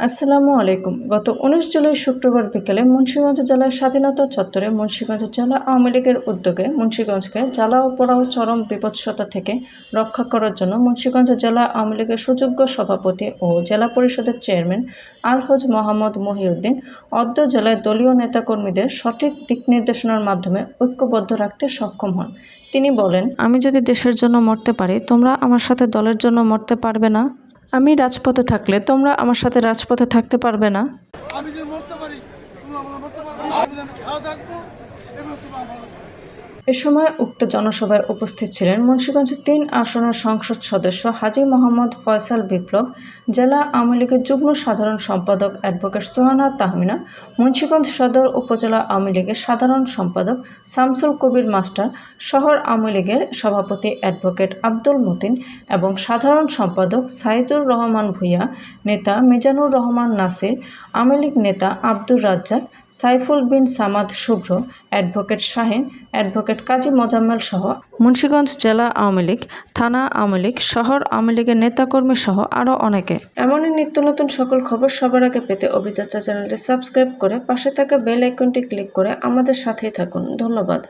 আসসালামু আলাইকুম। গত ১৯ জুলাই শুক্রবার বিকেলে মুন্সিগঞ্জ জেলার স্বাধীনতা চত্বরে মুন্সিগঞ্জ জেলা আওয়ামী লীগের উদ্যোগে মুন্সিগঞ্জকে জ্বালা ও পোড়াও চরম বিপৎসতা থেকে রক্ষা করার জন্য মুন্সিগঞ্জ জেলা আওয়ামী লীগের সুযোগ্য সভাপতি ও জেলা পরিষদের চেয়ারম্যান আলহাজ মোহাম্মদ মহিউদ্দিন অদ্য জেলায় দলীয় নেতাকর্মীদের সঠিক দিক নির্দেশনার মাধ্যমে ঐক্যবদ্ধ রাখতে সক্ষম হন। তিনি বলেন, আমি যদি দেশের জন্য মরতে পারি, তোমরা আমার সাথে দলের জন্য মরতে পারবে না। আমি রাজপথে থাকলে তোমরা আমার সাথে রাজপথে থাকতে পারবে না। আমি যদি মরতে পারি, তোমরা আমাকে মরতে পারবে না। আমি খেলা থাকবো এবং তোমরা আমার। এ সময় উক্ত জনসভায় উপস্থিত ছিলেন মুন্সিগঞ্জ ৩ আসনের সংসদ সদস্য হাজী মোহাম্মদ ফয়সাল বিপ্লব, জেলা আওয়ামী লীগের যুগ্ম সাধারণ সম্পাদক অ্যাডভোকেট সোহানা তাহমিনা, মুন্সিগঞ্জ সদর উপজেলা আওয়ামী লীগের সাধারণ সম্পাদক শামসুল কবির মাস্টার, শহর আওয়ামী লীগের সভাপতি অ্যাডভোকেট আব্দুল মতিন এবং সাধারণ সম্পাদক সাইদুর রহমান ভূঁইয়া, নেতা মিজানুর রহমান নাসির, আওয়ামী লীগ নেতা আব্দুর রাজ্জাক, সাইফুল বিন সামাদ শুভ্র, অ্যাডভোকেট শাহিন, অ্যাডভোকেট কাজী মোজাম্মেল সহ মুন্সিগঞ্জ জেলা আওয়ামী লীগ, থানা আওয়ামী লীগ, শহর আওয়ামী লীগের নেতাকর্মী সহ আরও অনেকে। এমনই নিত্য নতুন সকল খবর সবার আগে পেতে অভিযাত্রা চ্যানেলটি সাবস্ক্রাইব করে পাশে থাকা বেল আইকনটি ক্লিক করে আমাদের সাথেই থাকুন। ধন্যবাদ।